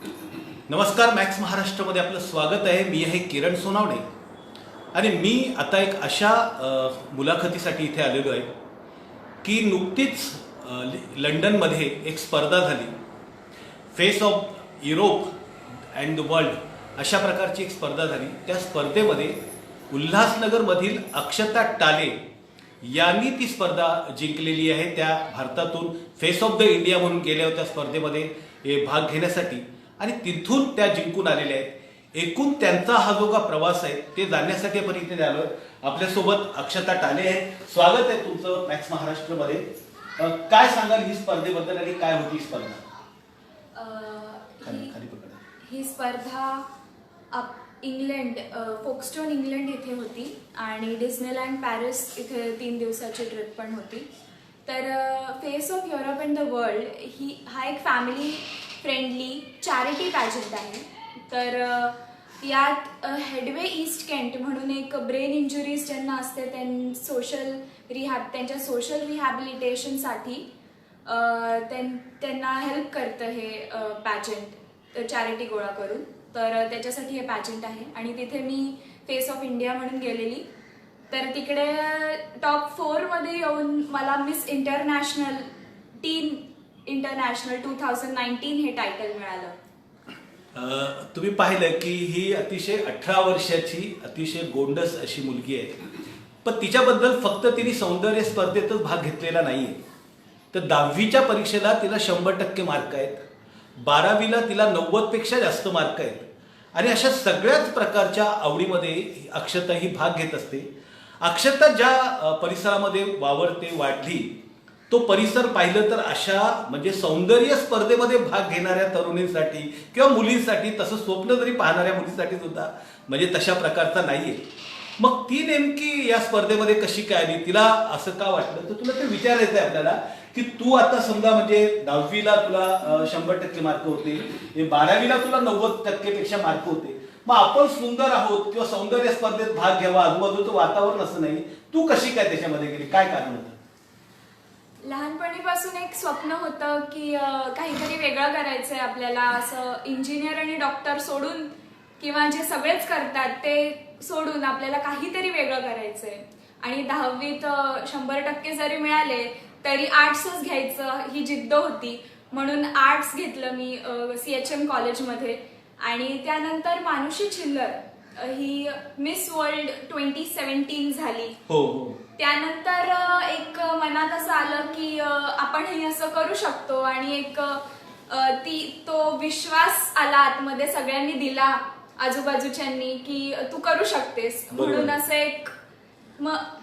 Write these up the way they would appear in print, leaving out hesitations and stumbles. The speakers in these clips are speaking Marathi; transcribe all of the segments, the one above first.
नमस्कार, मॅक्स महाराष्ट्रामध्ये आपलं स्वागत आहे. मी आहे किरण सोनावणे आणि मी आता एक अशा मुलाखतीसाठी इथे आलेलो आहे की नुकतीच लंडनमध्ये एक स्पर्धा झाली. Face of Europe and the world अशा प्रकारची एक स्पर्धा झाली. त्या स्पर्धेमध्ये उल्हासनगरमधील अक्षता टाले यांनी ती स्पर्धा जिंकलेली आहे. त्या भारतातून फेस ऑफ द इंडिया म्हणून गेल्या होत्या स्पर्धेमध्ये भाग घेण्यासाठी आणि तिथून त्या जिंकून आलेल्या आहेत. एकूण त्यांचा हा जो का प्रवास आहे ते जाणण्यासाठी आपण इथे आलोय. आपल्यासोबत अक्षता टाले आहेत. स्वागत आहे तुमचं मॅक्स महाराष्ट्रमध्ये. काय सांगाल ही स्पर्धेबद्दल आणि काय होती स्पर्धा? ही स्पर्धा इंग्लंड, फोक्स्टोन इंग्लंड इथे होती आणि डिस्नीलँड पॅरिस इथे 3 दिवसाची ट्रिप पण होती. तर face of Europe and the world हा एक फॅमिली फ्रेंडली चॅरिटी पॅजंट आहे. तर यात हेडवे ईस्ट केंट म्हणून एक ब्रेन इंजुरीज ज्यांना असते त्यांच्या सोशल रिहॅबिलिटेशनसाठी त्यांना हेल्प करतं हे पॅजंट चॅरिटी गोळा करून. तर त्याच्यासाठी हे पॅजंट आहे आणि तिथे मी फेस ऑफ इंडिया म्हणून गेलेली. तर तिकडे टॉप 4मध्ये येऊन मला मिस इंटरनॅशनल टीन इंटरनॅशनल 2019 हे टायटल मिळालं. तुम्ही पाहिलं की ही अतिशय 18 वर्षाची अतिशय गोंडस अशी मुलगी आहे. पण तिच्याबद्दल फक्त तिने सौंदर्य स्पर्धेतच भाग घेतलेला नाहीये. तर 10वीच्या परीक्षेला तिला 100% मार्क आहेत. 12वीला तिला 90पेक्षा जास्त मार्क आहेत आणि अशा सगळ्याच प्रकारच्या आवडीमध्ये अक्षता ही भाग घेत असते. अक्षता ज्या परिसरामध्ये वावरते वाढली तो परिसर पाहिलं तर अशा म्हणजे सौंदर्य स्पर्धेमध्ये भाग घेणाऱ्या तरुणींसाठी किंवा मुलींसाठी, तसं स्वप्न जरी पाहणाऱ्या मुलींसाठी सुद्धा म्हणजे तशा प्रकारचा नाहीये. मग ती नेमकी या स्पर्धेमध्ये कशी काय आली, तिला असं का वाटलं, तर तुला ते विचारायचं आहे आपल्याला की तू आता समजा म्हणजे 10वीला तुला 100% मार्क होते, 12वीला तुला 90%पेक्षा मार्क होते. मग आपण सुंदर आहोत किंवा सौंदर्य स्पर्धेत भाग घ्यावा, आजूबाजूचं वातावरण असं नाही, तू कशी काय त्याच्यामध्ये गेली, काय कारण होतं? लहानपणीपासून एक स्वप्न होतं की काहीतरी वेगळं करायचंय आपल्याला. असं इंजिनियर आणि डॉक्टर सोडून किंवा जे सगळेच करतात ते सोडून आपल्याला काहीतरी वेगळं करायचंय. आणि 10वीत 100% जरी मिळाले तरी आर्ट्सच घ्यायचं ही जिद्द होती. म्हणून आर्ट्स घेतलं मी CHM कॉलेजमध्ये. आणि त्यानंतर मानुषी छिल्लर ही मिस वर्ल्ड 2017 झाली. हो. त्यानंतर एक मनात असं आलं की आपणही असं करू शकतो आणि एक तो विश्वास आला आतमध्ये, सगळ्यांनी दिला आजूबाजूच्यांनी की तू करू शकतेस. म्हणून असं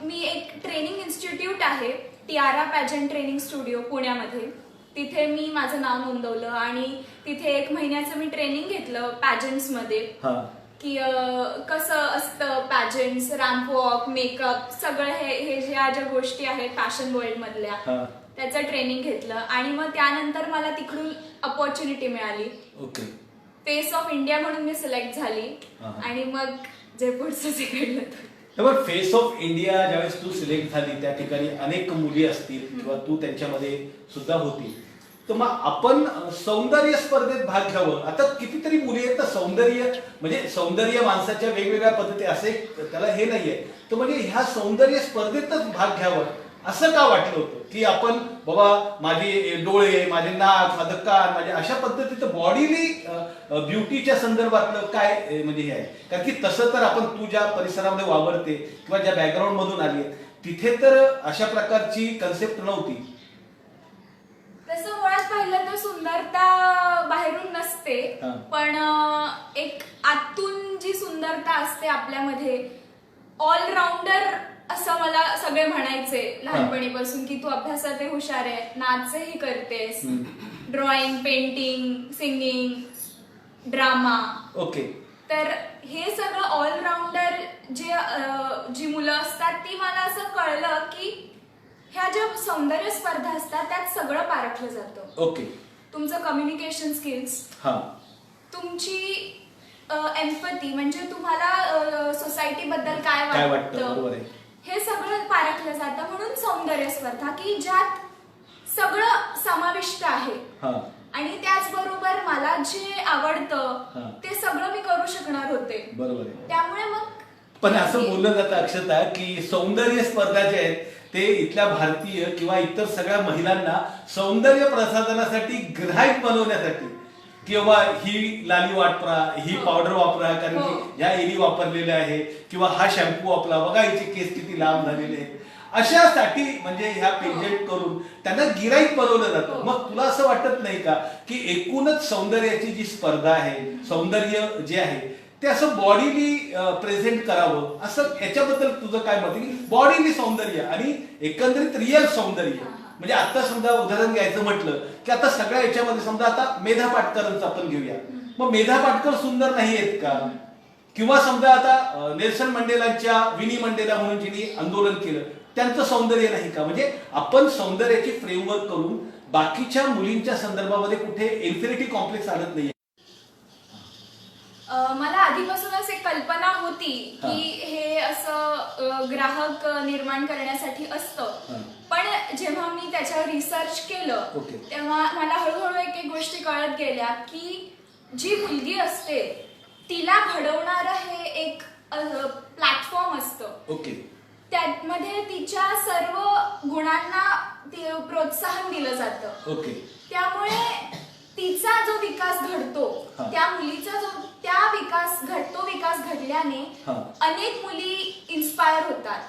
मी एक ट्रेनिंग इन्स्टिट्यूट आहे, टियारा पॅजंट ट्रेनिंग स्टुडिओ पुण्यामध्ये. तिथे मी माझं नाव नोंदवलं आणि तिथे 1 महिन्याचं मी ट्रेनिंग घेतलं पॅजंट्समध्ये की कसं असतं पॅजंट्स, रॅम्प वॉक, मेकअप, सगळं हे ज्या गोष्टी आहेत फॅशन वर्ल्ड मधल्या त्याचं ट्रेनिंग घेतलं. आणि मग त्यानंतर मला तिकडून अपॉर्च्युनिटी मिळाली. फेस ऑफ इंडिया म्हणून मी सिलेक्ट झाली आणि मग जे पुढचं जे घडलं. फेस ऑफ इंडिया ज्यावेळेस तू सिलेक्ट झाली त्या ठिकाणी अनेक मुली असतील किंवा तू त्यांच्यामध्ये सुद्धा होती. तर मग आपण सौंदर्य स्पर्धेत भाग घ्यावं, आता कितीतरी मुली आहेत तर सौंदर्य माणसाच्या वेगवेगळ्या पद्धती असे त्याला हे नाहीये. तर म्हणजे ह्या सौंदर्य स्पर्धेतच भाग घ्यावं असं का वाटलं होतं की आपण बाबा माझे डोळे, माझे नाक, माझं कान, माझ्या अशा पद्धतीचं बॉडीली ब्युटीच्या संदर्भातलं काय म्हणजे हे आहे? कारण की तसं तर आपण तू ज्या परिसरामध्ये वावरते किंवा ज्या बॅकग्राऊंड मधून आली तिथे तर अशा प्रकारची कन्सेप्ट नव्हती. तसं मुळात पाहिलं तर सुंदरता बाहेरून नसते, पण एक आतून जी सुंदरता असते आपल्यामध्ये, ऑलराऊंडर असं मला सगळे म्हणायचे लहानपणीपासून की तू अभ्यासातही हुशार आहे, नाचही करतेस, ड्रॉइंग, पेंटिंग, सिंगिंग, ड्रामा. तर हे सगळं ऑलराऊंडर जी मुलं असतात ती मला असं कळलं की ह्या ज्या सौंदर्य स्पर्धा असतात त्यात सगळं पारखलं जातं. तुमचं कम्युनिकेशन स्किल्स, तुमची एम्पॅथी म्हणजे तुम्हाला सोसायटी बद्दल काय वाटतं हे सगळं पारखलं जातं. म्हणून सौंदर्य स्पर्धा की ज्यात सगळं समाविष्ट आहे. आणि त्याचबरोबर मला जे आवडतं ते सगळं मी करू शकणार होते. बरोबर आहे. त्यामुळे मग पण असं बोललं जातं अक्षता की सौंदर्य स्पर्धा ज्या आहेत ते इथल्या भारतीय किंवा इतर सगळ्या महिलांना सौंदर्य प्रसाधनासाठी ग्राहक बनवण्यासाठी किंवा ही लाली वापरा, ही पावडर वापरा कारण की ह्या एली वापरलेल्या आहे किंवा हा शॅम्पू वापरा, बघा हिचे केस किती लांब झालेले आहेत, अशासाठी म्हणजे ह्या पेजेंट करून त्यांना गिराईक बनवलं जातं. मग तुला असं वाटत नाही का की एकूणच सौंदर्याची जी स्पर्धा आहे, सौंदर्य जे आहे ते असं बॉडीली प्रेझेंट करावं, असं याच्याबद्दल तुझं काय मत आहे की बॉडीली सौंदर्य आणि एकंदरीत रिअल सौंदर्य? म्हणजे आता समजा उदाहरण घ्यायचं म्हटलं की आता सगळ्या याच्यामध्ये समजा आता मेधा पाटकरांचं आपण घेऊया, मग मेधा पाटकर सुंदर नाही आहेत का? किंवा समजा आता नेल्सन मंडेलांच्या विनी मंडेला म्हणून जिने आंदोलन केलं त्यांचं सौंदर्य नाही का? म्हणजे आपण सौंदर्याची फ्रेमवर्क करून बाकीच्या मुलींच्या संदर्भामध्ये कुठे इन्फिनिटी कॉम्प्लेक्स आणत नाही. मला आधीपासूनच एक कल्पना होती की हे असं ग्राहक निर्माण करण्यासाठी असतं, पण जेव्हा मी त्याच्यावर रिसर्च केलं तेव्हा मला हळूहळू एक एक गोष्टी कळत गेल्या की जी मुलगी असते तिला घडवणारं हे एक प्लॅटफॉर्म असतं. त्यामध्ये तिच्या सर्व गुणांना प्रोत्साहन दिलं जातं. त्यामुळे तिचा जो विकास घडतो, त्या मुलीचा जो विकास घडल्याने अनेक मुली इन्स्पायर होतात.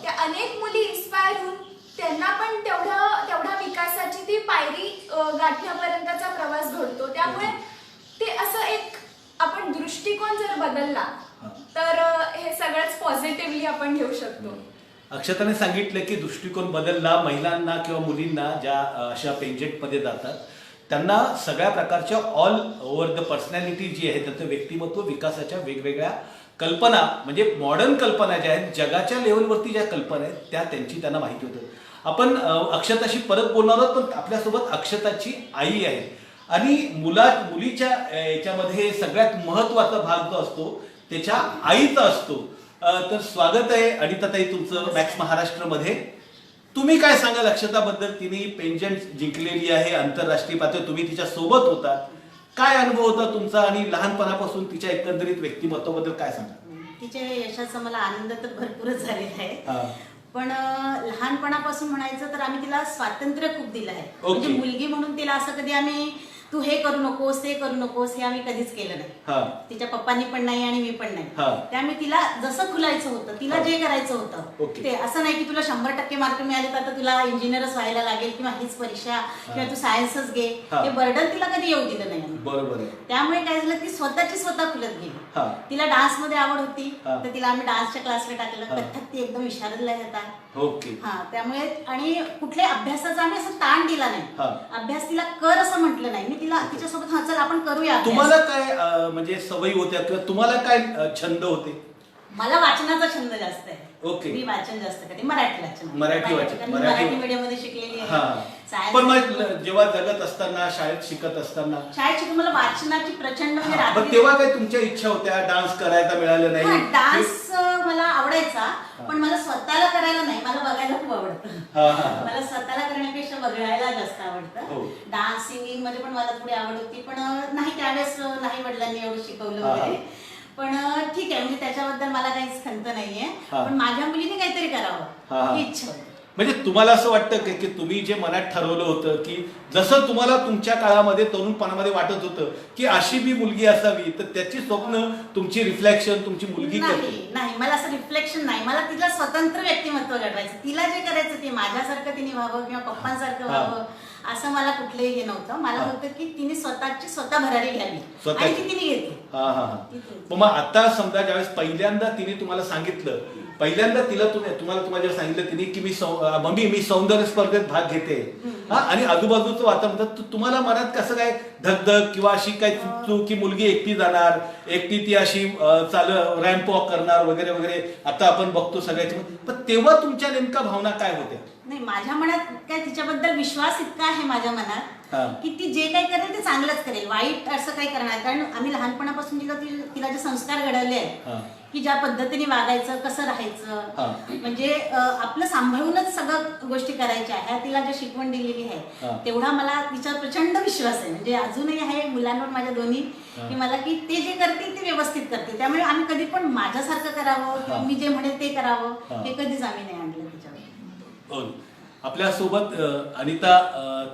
त्या अनेक मुली इन्स्पायर होऊन त्यांना पण तेवढ्या विकासाची ती पायरी गाठण्यापर्यंतचा प्रवास घडतो. त्यामुळे ते असं एक आपण दृष्टिकोन जर बदलला तर हे सगळंच पॉझिटिव्हली आपण घेऊ शकतो. अक्षताने सांगितलं की दृष्टिकोन बदलला, महिलांना किंवा मुलींना ज्या अशा पेंजेंटमध्ये जातात त्यांना सगळ्या प्रकारच्या ऑल ओव्हर द पर्सनॅलिटी जी आहे त्याचं व्यक्तिमत्व विकासाच्या वेगवेगळ्या कल्पना म्हणजे मॉडर्न कल्पना ज्या आहेत, जगाच्या लेवलवरती ज्या कल्पना आहेत त्या त्यांची त्यांना माहिती होतं. आपण अक्षताशी परत बोलणार आहोत, पण आपल्यासोबत अक्षताची आई आहे आणि मुलीच्या याच्यामध्ये सगळ्यात महत्वाचा भाग जो असतो त्याच्या आईचा असतो. तर स्वागत आहे अनिताताई तुमचं मॅक्स महाराष्ट्रमध्ये. तुम्ही काय सांगाल अक्षताबद्दल? तिने पेंजंट जिंकलेली आहे आंतरराष्ट्रीय पातळीवर, तुम्ही तिच्या सोबत होता, काय अनुभव होता तुमचा आणि लहानपणापासून तिच्या एकंदरीत व्यक्तिमत्वाबद्दल काय सांगा? तिच्या यशाचा मला आनंद तर भरपूरच झालेला आहे, पण लहानपणापासून म्हणायचं तर आम्ही तिला स्वातंत्र्य खूप दिलं आहे. म्हणजे मुलगी म्हणून तिला असं कधी आम्ही तू हे करू नकोस ते करू नकोस हे आम्ही कधीच केलं नाही. तिच्या पप्पांनी पण नाही आणि मी पण नाही. त्यामुळे तिला जसं खुलायचं होतं, तिला जे करायचं होतं ते, असं नाही की तुला 100% मार्क मिळाले तर आता तुला इंजिनियरच व्हायला लागेल किंवा हीच परीक्षा किंवा तू सायन्सच घे, हे बर्डन तिला कधी येऊ दिलं नाही. बरोबर. त्यामुळे काय झालं ती स्वतः खुलत गेली. तिला डान्स मध्ये आवड होती तर तिला आम्ही डान्सच्या क्लासला टाकलं. कथ्थक ती एकदम विशारदला येतात. त्यामुळे आणि कुठल्या अभ्यासाचा आम्ही असं ताण दिला नाही. अभ्यास तिला कर असं म्हटलं नाही. मी तिला तिच्यासोबत चल आपण करूया. तुम्हाला काय म्हणजे सवयी होत्या किंवा तुम्हाला काय छंद होते? मला वाचनाचा छंद जास्त आहे. मी वाचन जास्त करते. मराठी वाचन मराठी मीडियम मध्ये शिकलेली आहे. पण मग जेव्हा जगत असताना शाळेत शिकत मला वाचनाची प्रचंड म्हणजे तेव्हा काय तुमच्या इच्छा होत्या डान्स करायला मिळालं नाही? डान्स मला आवडायचा, पण मला स्वतःला करायला नाही, मला बघायला खूप आवडतं. मला स्वतःला करण्यापेक्षा बघायला जास्त आवडतं. डान्स सिंगिंग मध्ये पण मला थोडी आवड होती, पण नाही त्यावेळेस नाही वडिलांनी एवढं शिकवलं वगैरे. पण ठीक आहे, म्हणजे त्याच्याबद्दल मला काहीच खंत नाहीये, पण माझ्या मुलीने काहीतरी करावं ही इच्छा होती. म्हणजे तुम्हाला असं वाटतं की तुम्ही जे मनात ठरवलं होतं की जसं तुम्हाला तुमच्या काळामध्ये तरुणपणामध्ये वाटत होतं की अशी मी मुलगी असावी, तर त्याची स्वप्न तुमची रिफ्लेक्शन तुमची मुलगी नाही, मला असं रिफ्लेक्शन नाही. मला तिला स्वतंत्र व्यक्तिमत्व घडवायचं. तिला जे करायचं ते माझ्यासारखं तिने व्हावं किंवा पप्पांसारखं व्हावं असं मला कुठलंही हे नव्हतं. मला होतं की तिने स्वतः भरारी घ्यावी आणि ती तिने घेतली. मग आता समजा ज्यावेळेस पहिल्यांदा तिने तुम्हाला सांगितलं, पहिल्यांदा तुम्हाला जेव्हा सांगितलं तिने की मी सौंदर्य स्पर्धेत भाग घेते आणि आजूबाजूचं वातावरण, तुम्हाला मनात कसं काय धगधग किंवा अशी काय चूक की मुलगी एकटी जाणार, एकटी ती अशी रॅम्प वॉक करणार वगैरे वगैरे आता आपण बघतो सगळ्याची, पण तेव्हा तुमच्या नेमका भावना काय होत्या? नाही, माझ्या मनात काय तिच्याबद्दल विश्वास इतका आहे माझ्या मनात की ती जे काही करेल ते चांगलंच करेल, वाईट असं काही करणार. कारण आम्ही लहानपणापासून तिला जे संस्कार घडवले आहेत की ज्या पद्धतीने वागायचं, कसं राहायचं, म्हणजे आपलं सांभाळूनच सगळं गोष्टी करायच्या ह्या तिला जे शिकवण दिलेली आहे तेवढा मला तिच्यावर प्रचंड विश्वास आहे. म्हणजे अजूनही आहे मुलांवर माझ्या दोन्ही, की मला की ते जे करतील ते व्यवस्थित करतील, त्यामुळे आम्ही कधी पण माझ्यासारखं करावं किंवा मी जे म्हणेल ते करावं हे कधीच आम्ही नाही आणलं त्याच्यावर. आपल्यासोबत अनिता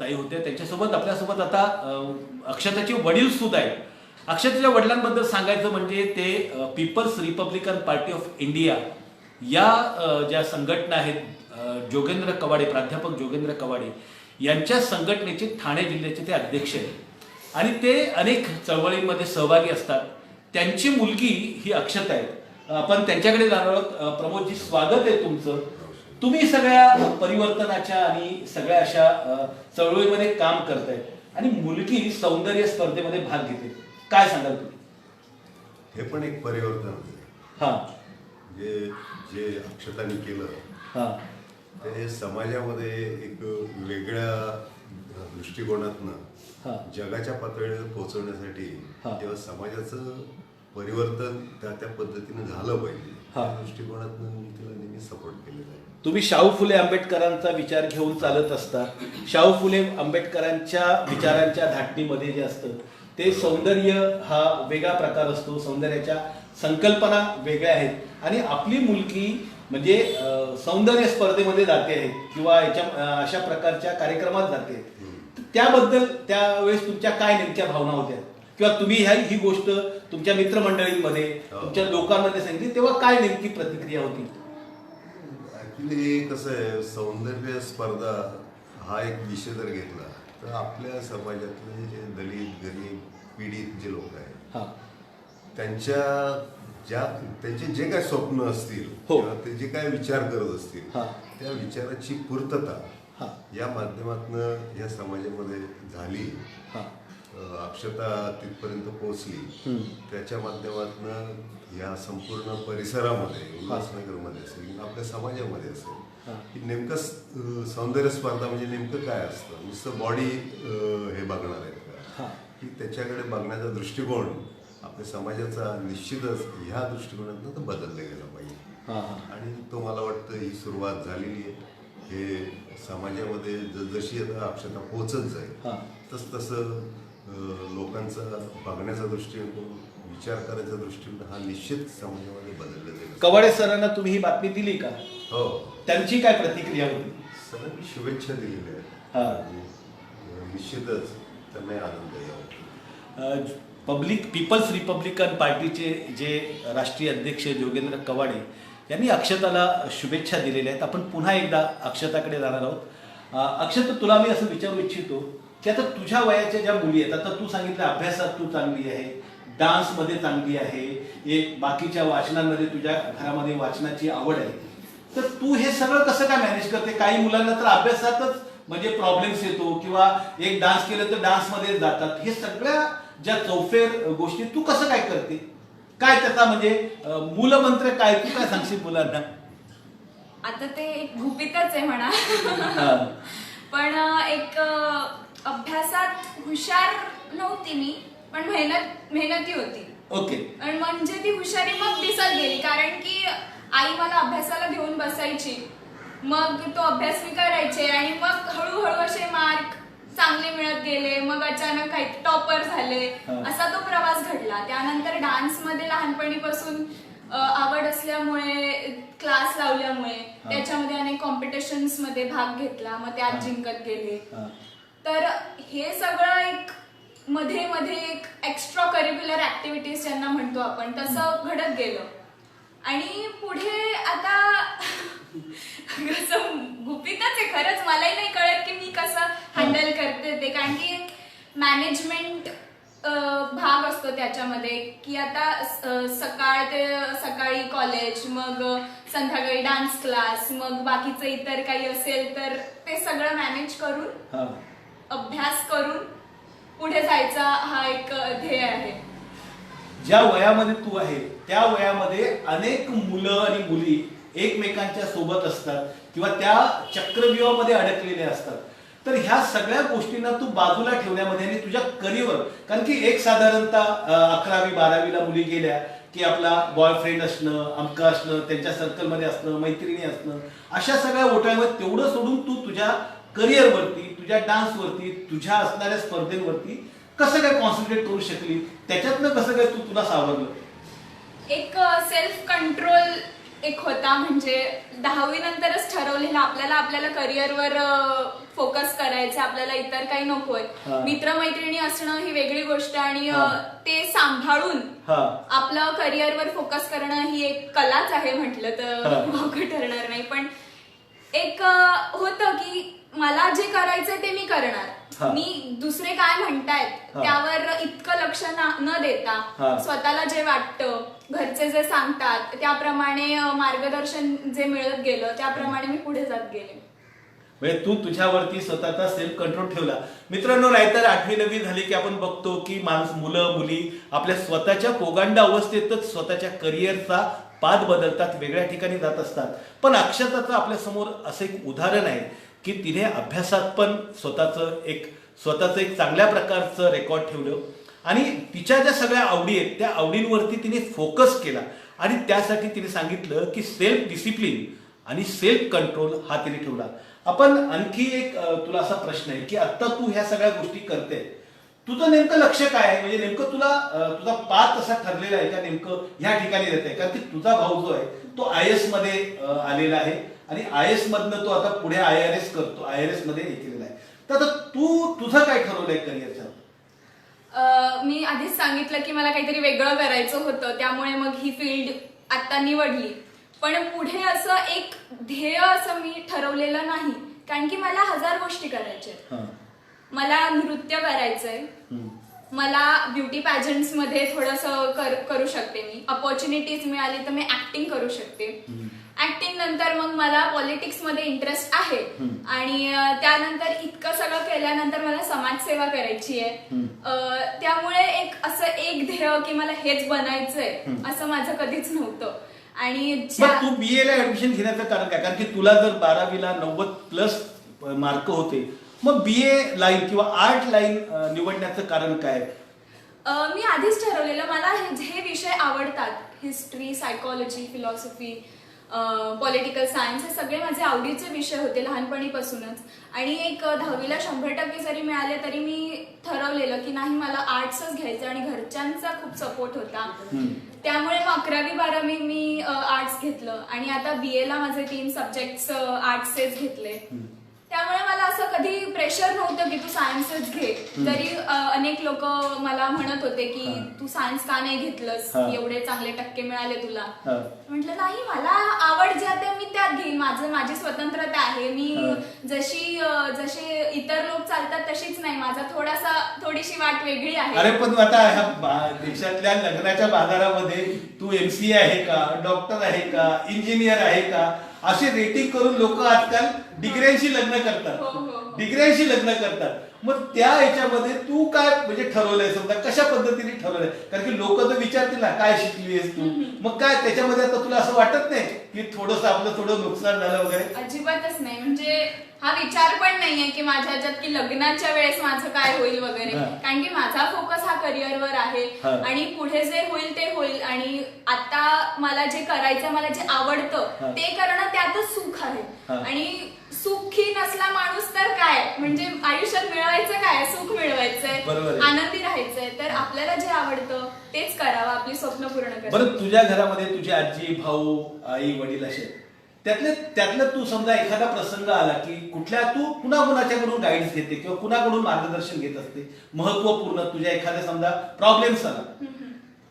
ताई होत्या, त्यांच्यासोबत आपल्यासोबत आता अक्षताचे वडील सुद्धा आहेत. अक्षताच्या वडिलांबद्दल सांगायचं म्हणजे ते peoples republican party of India या ज्या संघटना आहेत, जोगेंद्र कवाडे, प्राध्यापक जोगेंद्र कवाडे यांच्या संघटनेचे ठाणे जिल्ह्याचे ते अध्यक्ष आहेत आणि ते अनेक चळवळींमध्ये सहभागी असतात. त्यांची मुलगी ही अक्षता आहे. आपण त्यांच्याकडे जाणार आहोत. प्रमोदजी, स्वागत आहे तुमचं. तुम्ही सगळ्या परिवर्तनाच्या आणि सगळ्या अशा चळवळीमध्ये काम करताय आणि मुलगी सौंदर्य स्पर्धेमध्ये भाग घेते, काय सांगाल तुम्ही? हे पण एक परिवर्तन आहे. हा, जे अक्षताने केलं हा, ते समाजामध्ये एक वेगळ्या दृष्टिकोनातनं जगाच्या पातळीवर पोहोचवण्यासाठी जेव्हा समाजाचं परिवर्तन त्या पद्धतीने झालं पाहिजे त्या दृष्टिकोनातनं मी तिला नेहमी सपोर्ट केलेला आहे. तुम्ही शाहू फुले आंबेडकरांचा विचार घेऊन चालत असता. शाहू फुले आंबेडकरांच्या विचारांच्या धाटणीमध्ये जे असतं ते सौंदर्य हा वेगळा प्रकार असतो, सौंदर्याच्या संकल्पना वेगळ्या आहेत आणि आपली मुलगी म्हणजे सौंदर्य स्पर्धेमध्ये जाते आहे किंवा याच्या अशा प्रकारच्या कार्यक्रमात जाते. त्याबद्दल त्यावेळेस तुमच्या काय नेमक्या भावना होत्या किंवा तुम्ही ही गोष्ट तुमच्या मित्रमंडळींमध्ये तुमच्या लोकांमध्ये सांगितली तेव्हा काय नेमकी प्रतिक्रिया होती? ऍक्च्युली कसं आहे, सौंदर्य स्पर्धा हा एक विषय जर घेतला तर आपल्या समाजातले जे दलित, गरीब, पीडित जे लोक आहेत त्यांचे जे काय स्वप्न असतील किंवा ते जे काय विचार करत असतील त्या विचाराची पूर्तता या माध्यमातून या समाजामध्ये झाली. अक्षता तिथपर्यंत पोहोचली, त्याच्या माध्यमातून या संपूर्ण परिसरामध्ये, उल्हासनगरमध्ये असेल किंवा आपल्या समाजामध्ये असेल की नेमकं सौंदर्य स्पर्धा म्हणजे नेमकं काय असतं. नुसतं बॉडी हे बघणार आहेत का, की त्याच्याकडे बघण्याचा दृष्टिकोन आपल्या समाजाचा निश्चितच ह्या दृष्टिकोनातून तर बदलला गेला पाहिजे. आणि तो मला वाटतं ही सुरुवात झालेली आहे. हे समाजामध्ये जशी आता अक्षता पोहोचत जाईल तसं लोकांचा बघण्याचा दृष्टिकोन, विचार करायचा दृष्टिकोन हा निश्चित समाजामध्ये बदलला जाईल. कवाडे सरांना तुम्ही ही बातमी दिली का? हो. त्यांची काय प्रतिक्रिया होती? सरांनी शुभेच्छा दिलेल्या आहेत. निश्चितच त्यांना आनंद यावा. पीपल्स रिपब्लिकन पार्टीचे जे राष्ट्रीय अध्यक्ष जोगेंद्र कवाडे यांनी अक्षताला शुभेच्छा दिलेल्या आहेत. आपण पुन्हा एकदा अक्षताकडे जाणार आहोत. अक्षता, तुला मी असं विचारू इच्छितो की आता तुझ्या वयाच्या ज्या मुली आहेत, आता तू सांगितलं अभ्यासात तू चांगली आहे, डान्समध्ये चांगली आहे, एक बाकीच्या वाचनांमध्ये तुझ्या घरामध्ये वाचनाची आवड आहे, तर तू हे सगळं कसं काय मॅनेज करते? काही मुलांना तर अभ्यासातच म्हणजे प्रॉब्लेम्स येतो किंवा एक डान्स केलं तर डान्समध्ये जातात. हे सगळ्या ज्या चौफेर गोष्टी तू कसं काय करते? काय त्याचा म्हणजे मूलमंत्र काय, तू काय सांगशील मुलांना? आता ते एक गुपितच आहे म्हणा, पण एक अभ्यासात हुशार नव्हती मी, पण मेहनती होती. ओके. म्हणजे ती हुशारी मग दिसत गेली, कारण की आई मला अभ्यासाला घेऊन बसायची, मग तो अभ्यास मी करायचे आणि मग हळूहळू असे मार्क चांगले मिळत गेले. मग अचानक काही टॉपर झाले, असा तो प्रवास घडला. त्यानंतर डान्समध्ये लहानपणीपासून आवड असल्यामुळे, क्लास लावल्यामुळे त्याच्यामध्ये अनेक कॉम्पिटिशन्स मध्ये भाग घेतला, मग त्यात जिंकत गेले. तर हे सगळं एक मध्ये मध्ये एक एक्स्ट्रा करिक्युलर ऍक्टिव्हिटीज ज्यांना म्हणतो आपण, तसं घडत गेलं. आणि पुढे आता कसं गुपितच आहे खरंच, मलाही नाही कळत की मी कसं हँडल करते ते, कारण की एक मॅनेजमेंट भाग असतो त्याच्यामध्ये, की आता सकाळी कॉलेज, मग संध्याकाळी डान्स क्लास, मग बाकीचं इतर काही असेल तर ते सगळं मॅनेज करून अभ्यास करून पुढे जायचा हा एक ध्येय आहे. ज्या वयामध्ये तू आहे त्या वयामध्ये अनेक मुलं आणि मुली एकमेकांच्या सोबत असतात किंवा त्या चक्रव्यूहामध्ये अडकलेले असतात. तर ह्या सगळ्या गोष्टींना तू बाजूला ठेवण्यामध्ये आणि तुझ्या करिअर, कारण की एक साधारणतः 11वी 12वीला मुली गेल्या की आपला बॉयफ्रेंड असणं, अमका असणं, त्यांच्या सर्कलमध्ये असणं, मैत्रिणी असणं, अशा सगळ्या ओटाळ्यामध्ये तेवढं सोडून तू तुझ्या करिअरवरती, तुझ्या डान्सवरती, तुझ्या असणाऱ्या स्पर्धेवरती कसं काय कॉन्सन्ट्रेट करू शकली, त्याच्यातनं कसं काय तुला सावरलं? एक सेल्फ कंट्रोल एक होता, म्हणजे 10वी नंतरच ठरवलेलं आपल्याला करिअरवर फोकस करायचं, आपल्याला इतर काही नकोय. मित्रमैत्रिणी असणं ही वेगळी गोष्ट आणि ते सांभाळून आपलं करिअरवर फोकस करणं ही एक कलाच आहे म्हटलं तर वावगं ठरणार नाही. पण एक होतं की मला जे करायचंय ते मी करणार, मी दुसरे काय म्हणतायत त्यावर इतकं लक्ष न देता स्वतःला जे वाटतं, घरचे जे सांगतात त्याप्रमाणे मार्गदर्शन जे मिळत गेलं त्याप्रमाणे मी पुढे जात गेले. म्हणजे तू तुझ्यावरती स्वतःचा सेल्फ कंट्रोल ठेवला. मित्रांनो, नाहीतर 8वी 9वी झाली की आपण बघतो की मुलं मुली आपल्या स्वतःच्या पोगांडा अवस्थेतच स्वतःच्या करिअरचा पाथ बदलतात, वेगळ्या ठिकाणी जात असतात. पण अक्षताचं आपल्या समोर असं एक उदाहरण आहे की तिने अभ्यासात पण स्वतःचं एक चांगल्या प्रकारचं रेकॉर्ड ठेवलं आणि तिच्या ज्या सगळ्या आवडी आहेत त्या आवडींवरती तिने फोकस केला आणि त्यासाठी तिने सांगितलं की सेल्फ डिसिप्लिन आणि सेल्फ कंट्रोल हा तिने ठेवला. आपण आणखी एक तुला असा प्रश्न आहे की आता तू ह्या सगळ्या गोष्टी करते, तुझं नेमकं लक्ष काय आहे? म्हणजे नेमकं तुझा पाथ असा ठरलेला आहे का नेमकं ह्या ठिकाणी येत आहे? कारण की तुझा भाऊ जो आहे तो IAS मध्ये आलेला आहे आणि IAS मधनं तो आता पुढे IRS करतो, IRS मध्ये हे केलेला आहे. तर आता तुझं काय ठरवलंय करिअरच्या? मी आधीच सांगितलं की मला काहीतरी वेगळं करायचं होतं, त्यामुळे मग ही फील्ड आता निवडली. पण पुढे असं एक ध्येय असं मी ठरवलेलं नाही, कारण की मला 1000 गोष्टी करायच्या. मला नृत्य करायचंय, मला ब्युटी पॅजंट्स मध्ये थोडंसं करू शकते, मी अपॉर्च्युनिटीज मिळाली तर मी ऍक्टिंग करू शकते. ऍक्टिंग नंतर मग मला पॉलिटिक्स मध्ये इंटरेस्ट आहे आणि त्यानंतर इतकं सगळं केल्यानंतर मला समाजसेवा करायची आहे. त्यामुळे एक ध्येय की मला हेच बनायचंय असं माझं कधीच नव्हतं. आणि तू BA ला ऍडमिशन घेण्याचं कारण काय? कारण की तुला जर 12वीला 90+ मार्क होते, मग BA लाईन किंवा आर्ट लाईन निवडण्याचं कारण काय? मी आधीच ठरवलेलं मला हे विषय आवडतात, history, psychology, philosophy, political science, हे सगळे माझे आवडीचे विषय होते लहानपणीपासूनच. आणि एक 10वीला 100% जरी मिळाले तरी मी ठरवलेलं की नाही, मला आर्ट्सच घ्यायचं आणि घरच्यांचा खूप सपोर्ट होता. त्यामुळे मग 11वी 12वी मी आर्ट्स घेतलं आणि आता BA ला माझे 3 सब्जेक्ट्स आर्ट्सचेच घेतले. त्यामुळे मला असं कधी प्रेशर नव्हतं की तू सायन्सच घे. जरी अनेक लोक मला म्हणत होते की तू सायन्स का नाही घेतलंस, एवढे चांगले टक्के मिळाले तुला. म्हटलं नाही, मला आवड ज्यात आहे मी त्यात घेईन, माझी स्वतंत्रता आहे. मी जशी इतर लोक चालतात तशीच नाही, माझा थोडीशी वाट वेगळी आहे. अरे पण आता ह्या देशातल्या लग्नाच्या बाजारामध्ये तू MCA आहे का, डॉक्टर आहे का, इंजिनियर आहे का, असे रेटिंग करून लोक आजकाल डिग्र्यांशी लग्न करतात. मग त्या ह्याच्यामध्ये तू काय म्हणजे ठरवलंय, समजा कशा पद्धतीने ठरवलंय? कारण की लोक तर विचारतील ना काय शिकलीस तू, मग काय त्याच्यामध्ये आता तुला असं वाटत नाही की आपलं थोडं नुकसान झालं वगैरे? अजिबातच नाही. म्हणजे हा विचार पण नाहीये की माझ्या ह्याच्यात की लग्नाच्या वेळेस माझं काय होईल वगैरे, कारण की माझा फोकस हा करिअरवर आहे आणि पुढे जे होईल ते होईल. आणि आता मला जे करायचं, मला जे आवडतं ते करणं, त्यातच सुख आहे. आणि सुखी नसला माणूस तर काय, म्हणजे आयुष्यात मिळवायचं काय, सुख मिळवायचंय, आनंदी राहायचंय, तर आपल्याला जे आवडतं तेच करावं, आपली स्वप्न पूर्ण करावं. बरं, तुझ्या घरामध्ये तुझी आजी, भाऊ, आई, वडील असे त्यातलं तू समजा एखादा प्रसंग आला की तू कुणाच्याकडून गाईड्स घेते किंवा कुणाकडून मार्गदर्शन घेत असते महत्वपूर्ण, तुझ्या एखाद्या समजा प्रॉब्लेम्स आला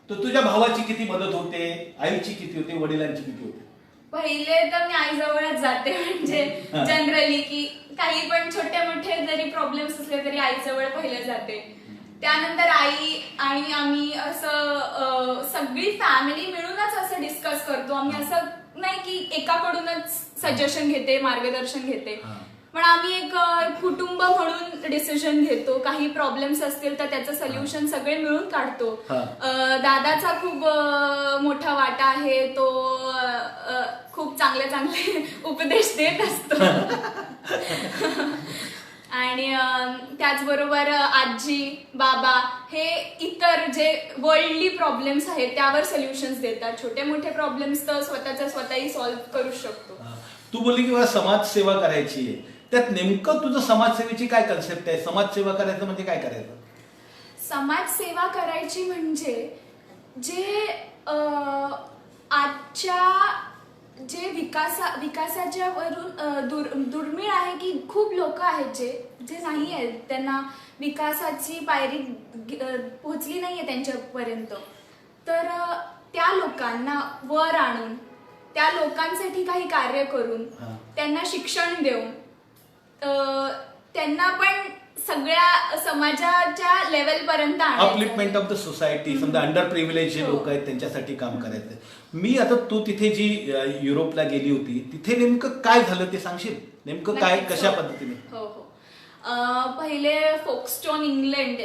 तर तुझ्या भावाची किती मदत होते, आईची किती होते, वडिलांची किती होते? पहिले तर मी आईजवळच जाते, म्हणजे जनरली की काही पण छोटे मोठे जरी प्रॉब्लेम्स असले तरी आईजवळ पहिले जाते. त्यानंतर आई आणि आम्ही असं सगळी फॅमिली मिळूनच असं डिस्कस करतो. आम्ही असं नाही की एकाकडूनच सजेशन घेते, मार्गदर्शन घेते, पण आम्ही एक कुटुंब म्हणून डिसिजन घेतो. काही प्रॉब्लेम्स असतील तर त्याचं सोल्युशन सगळे मिळून काढतो. दादाचा खूप मोठा वाटा आहे, तो खूप चांगले उपदेश देत असतो. आणि त्याचबरोबर आजी, बाबा हे इतर जे वर्ल्डली प्रॉब्लेम्स आहेत त्यावर सोल्युशन्स देतात. छोटे मोठे प्रॉब्लेम्स तर स्वतःही सॉल्व्ह करू शकतो. तू बोलली की मला समाजसेवा करायची आहे, त्यात नेमकं तुझं समाजसेवेची काय कन्सेप्ट आहे? समाजसेवा करायचं म्हणजे काय करायचं? समाजसेवा करायची म्हणजे जे आजच्या जे विकासाच्या वरून दुर्मिळ आहे की खूप लोक आहेत जे नाही आहेत, त्यांना विकासाची पायरी पोहोचली नाहीये त्यांच्यापर्यंत. तर त्या लोकांना वर आणून, त्या लोकांसाठी काही कार्य करून, त्यांना शिक्षण देऊन, त्यांना पण सगळ्या समाजाच्या लेवल पर्यंत अपलिफ्टमेंट ऑफ द सोसायटी, समजा अंडर प्रिव्हिलेज जे लोक आहेत त्यांच्यासाठी काम करायचं. मी आता तू तिथे जी युरोपला गेली होती तिथे नेमकं काय झालं ते सांगशील? नेमकं काय, कशा पद्धतीने? हो हो. पहिले फोक्सटोन इंग्लंड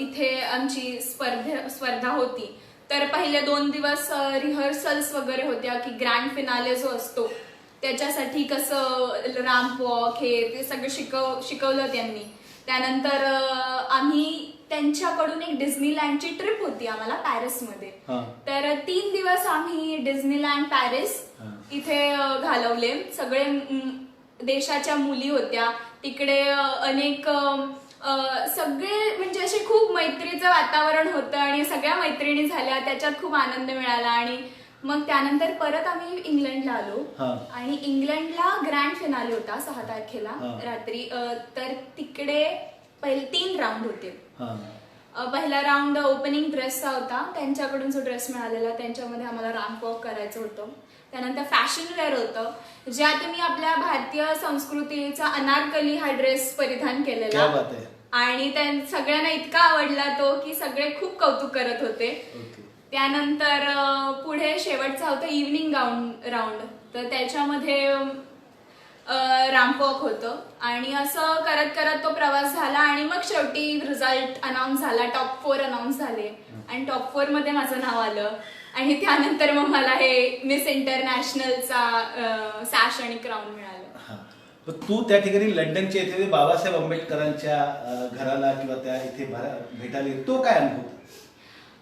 इथे आमची स्पर्धा होती. तर पहिले 2 दिवस रिहर्सल्स वगैरे होत्या की ग्रँड फिनाले जो असतो त्याच्यासाठी कसं रॅम्प वॉक हे ते सगळं शिकवलं त्यांनी. त्यानंतर आम्ही त्यांच्याकडून एक डिझनीलँडची ट्रिप होती आम्हाला पॅरिसमध्ये. तर 3 दिवस आम्ही डिझनीलँड पॅरिस इथे घालवले. सगळे देशाच्या मुली होत्या तिकडे. अनेक सगळे म्हणजे असे खूप मैत्रीचं वातावरण होतं आणि सगळ्या मैत्रिणी झाल्या, त्याच्यात खूप आनंद मिळाला. आणि मग त्यानंतर परत आम्ही इंग्लंडला आलो आणि इंग्लंडला ग्रँड फिनाले होता 6 तारखेला रात्री. तर तिकडे पहिले 3 राऊंड होते. पहिला राऊंड ओपनिंग ड्रेसचा होता, त्यांच्याकडून जो ड्रेस मिळालेला त्यांच्यामध्ये आम्हाला रॅम्प वॉक करायचं होतं. त्यानंतर फॅशन वेअर होतं, ज्यात मी आपल्या भारतीय संस्कृतीचा अनारकली हा ड्रेस परिधान केलेला आणि सगळ्यांना इतका आवडला तो की सगळे खूप कौतुक करत होते. त्यानंतर पुढे शेवटचा होता इव्हनिंग राऊंड. तर त्याच्यामध्ये रॅम्प वॉक होतं आणि असं करत करत तो प्रवास झाला आणि मग शेवटी रिझल्ट अनाऊन्स झाला. टॉप 4 अनाऊन्स झाले आणि टॉप 4 मध्ये माझं नाव आलं. आणि त्यानंतर मग मला हे मिस इंटरनॅशनलचा सॅश आणि क्राऊन मिळालं. तू त्या ठिकाणी लंडनच्या इथे बाबासाहेब आंबेडकरांच्या घराला किंवा त्या इथे भेटायला, तो काय अनुभव?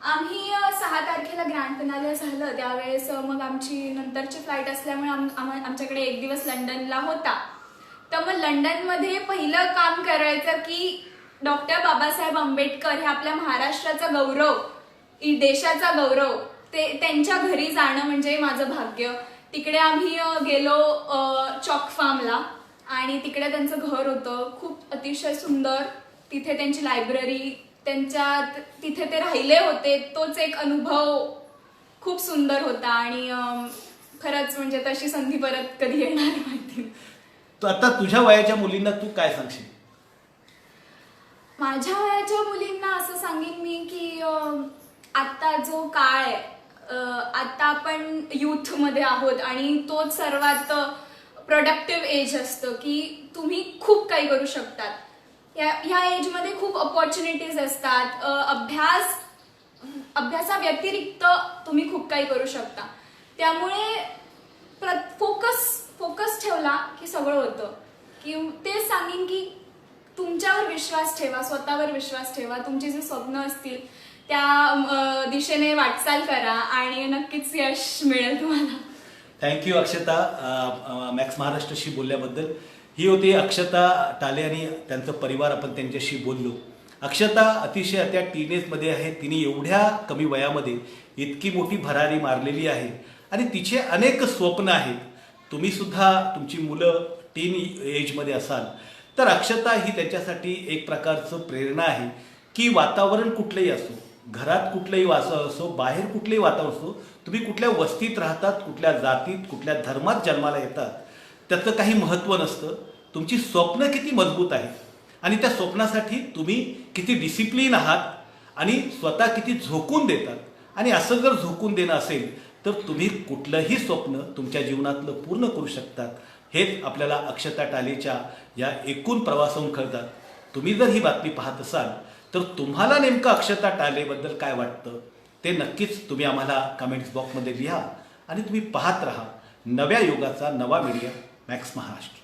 आम्ही 6 तारखेला ग्रँड फिनाले झालं त्यावेळेस मग आमची नंतरची फ्लाईट असल्यामुळे आमच्याकडे 1 दिवस लंडनला होता. तर मग लंडनमध्ये पहिलं काम करायचं की डॉक्टर बाबासाहेब आंबेडकर हे आपल्या महाराष्ट्राचा गौरव, देशाचा गौरव, ते त्यांच्या घरी जाणं म्हणजे माझं भाग्य. तिकडे आम्ही गेलो चॉक फार्मला आणि तिकडे त्यांचं घर होतं खूप अतिशय सुंदर. तिथे त्यांची लायब्ररी, तिथे ते राहिले होते, तोच एक अनुभव खूप सुंदर होता. आणि खरंच म्हणजे तशी संधी परत कधी येणार माहिती. आता तुझ्या वयाच्या मुलींना तू काय सांगशील? माझ्या वयाच्या मुलींना असं सांगेन मी की आता जो काळ आहे, आता आपण युथ मध्ये आहोत आणि तोच सर्वात प्रोडक्टिव्ह एज असतं की तुम्ही खूप काही करू शकतात. ह्या एजमध्ये खूप अपॉर्च्युनिटीज असतात. अभ्यासाव्यतिरिक्त तुम्ही खूप काही करू शकता. त्यामुळे फोकस ठेवला की सगळं होतं. की तेच सांगेन की तुमच्यावर विश्वास ठेवा, स्वतःवर विश्वास ठेवा. तुमची जी स्वप्न असतील त्या दिशेने वाटचाल करा आणि नक्कीच यश मिळेल तुम्हाला. थँक्यू अक्षता, मॅक्स महाराष्ट्रशी बोलल्याबद्दल. ही होती अक्षता टाले आणि त्यांचा परिवार. आपण त्यांच्याशी बोललो. अक्षता अतिशय त्या टीनेजमध्ये आहे. तिने एवढ्या कमी वयामध्ये इतकी मोठी भरारी मारलेली आहे आणि तिचे अनेक स्वप्न आहेत. तुम्ही सुद्धा तुमची मुलं टीन एजमध्ये असाल तर अक्षता ही त्याच्यासाठी एक प्रकारचं प्रेरणा आहे की वातावरण कुठलंही असो, घरात कुठलंही असो, बाहेर कुठलंही वातावरण असो, तुम्ही कुठल्या वस्तीत राहतात, कुठल्या जातीत, कुठल्या धर्मात जन्माला येतात, त्याचं काही महत्त्व नसतं. तुमची स्वप्न किती मजबूत आहेत आणि त्या स्वप्नासाठी तुम्ही किती डिसिप्लिन आहात आणि स्वतः किती झोकून देतात. आणि असं जर झोकून देणं असेल तर तुम्ही कुठलंही स्वप्न तुमच्या जीवनातलं पूर्ण करू शकतात. हेच आपल्याला अक्षता टालेच्या या एकूण प्रवासाहून कळतात. तुम्ही जर ही बातमी पाहत असाल तर तुम्हाला नेमकं अक्षता टालेबद्दल काय वाटतं ते नक्कीच तुम्ही आम्हाला कमेंट्स बॉक्समध्ये लिहा आणि तुम्ही पाहत राहा नव्या युगाचा नवा मीडिया मॅक्स महाराष्ट्र.